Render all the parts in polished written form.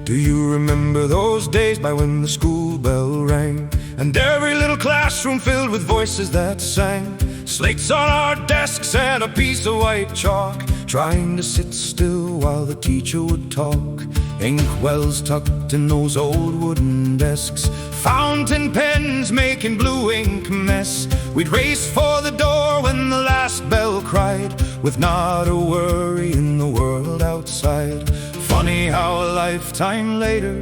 Do you remember those days by when the school bell rang, and every little classroom filled with voices that sang? Slates on our desks and a piece of white chalk, trying to sit still while the teacher would talk. Ink wells tucked in those old wooden desks, fountain pens making blue ink mess. We'd race for the door when the last bell cried, with not a worry in the world outside. Funny how a lifetime later,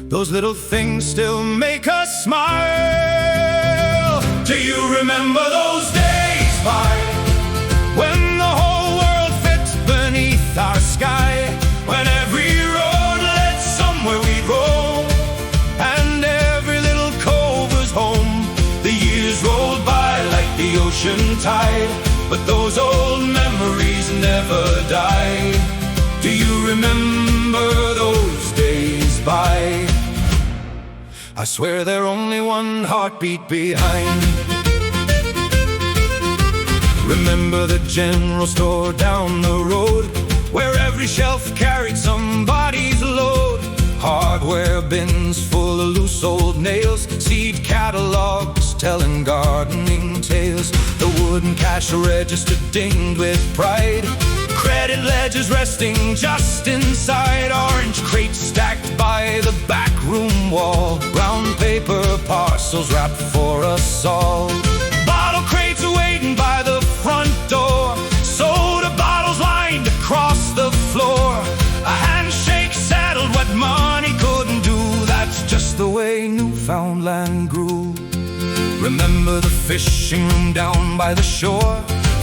those little things still make us smile. Do you remember those days by when the whole world fit beneath our sky? When every road led somewhere we'd roam, and every little cove was home. The years rolled by like the ocean tide, but those old memories never die. Do you remember those days by? I swear they're only one heartbeat behind. Remember the general store down the road, where every shelf carried somebody's load. Hardware bins full of loose old nails, seed catalogs telling gardening tales. The wooden cash register dinged with pride, credit ledgers resting just inside. Orange crates stacked by the back room wall, brown paper parcels wrapped for us all. Bottle crates waiting by the front door, soda bottles lined across the floor. A handshake settled what money couldn't do. That's just the way Newfoundland grew. Remember the fishing room down by the shore,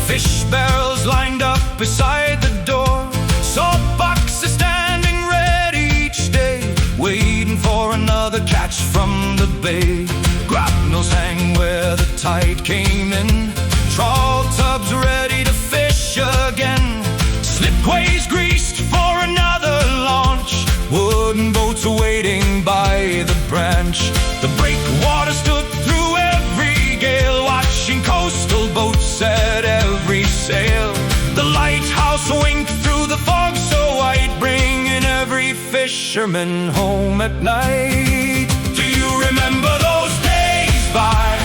fish barrels lined up beside the door. Salt boxes standing ready each day, waiting for another catch from the bay. Grapnels hang where the tide came in, trawl tubs ready to fish again. Slipways greased for another launch, wooden boats waiting by the branch. The breakwater stood through every gale, watching coastal boats set every sail. The lighthouse winked through the fog so white, bringing every fisherman home at night. Do you remember those days by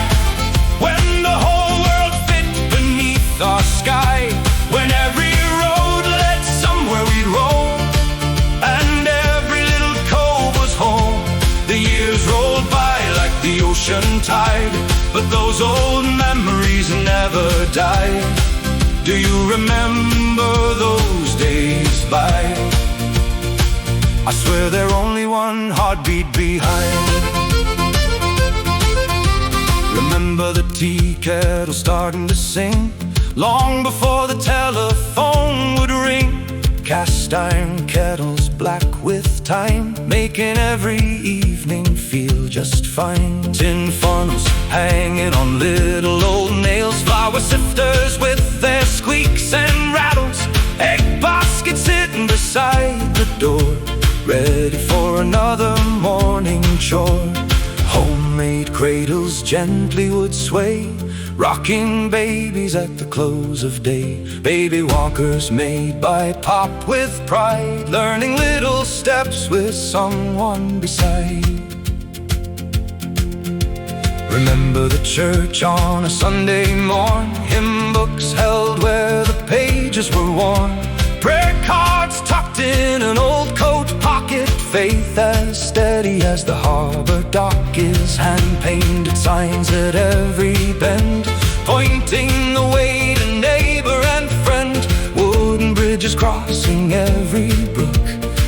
when the whole world fit beneath our sky? When every road led somewhere we'd roam, and every little cove was home. The years rolled by like the ocean tide, but those old memories never die. Do you remember those days by? I swear they're only one heartbeat behind. Remember the tea kettle starting to sing, long before the telephone would ring. Cast iron kettles black with time, making every evening feel just fine. Tin funnels hanging on little old nails, flour sifters with their squeaks and rattles. Egg baskets sitting beside the door, ready for another morning chore. Homemade cradles gently would sway, rocking babies at the close of day. Baby walkers made by Pop with pride, learning little steps with someone beside. Remember the church on a Sunday morn, hymn books held where the pages were worn. Prayer cards tucked in an old coat pocket, faith as steady as the harbor dock is. Hand-painted signs at every bend, pointing the way to neighbor and friend. Wooden bridges crossing every brook,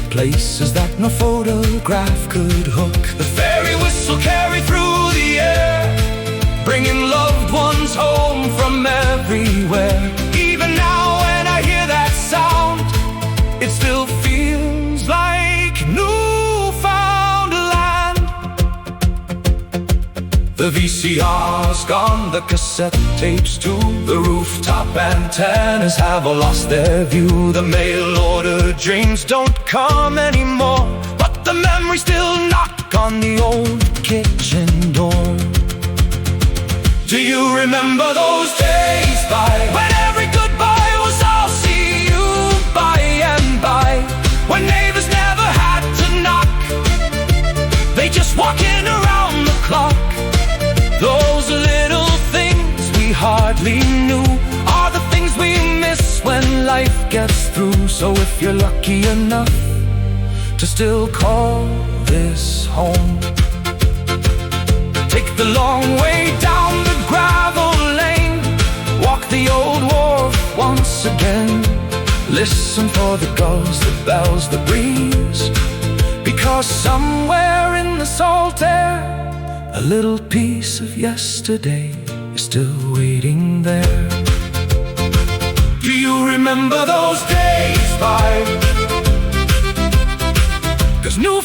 places that no photograph could hook. The ferry whistle carried through the air, bringing loved ones home from everywhere. Even now when I hear that sound, it still feels like Newfoundland. The VCR's gone, the cassette tapes too. The rooftop antennas have all lost their view. The mail order dreams don't come anymore, but the memories still knock on the old kitchen door. Do you remember those days by when every goodbye was I'll see you by and by? When neighbors never had to knock, if you're lucky enough to still call this home. Take the long way down the gravel lane, walk the old wharf once again. Listen for the gulls, the bells, the breeze, because somewhere in the salt air a little piece of yesterday is still waiting there. Do you remember those days, 'Cause new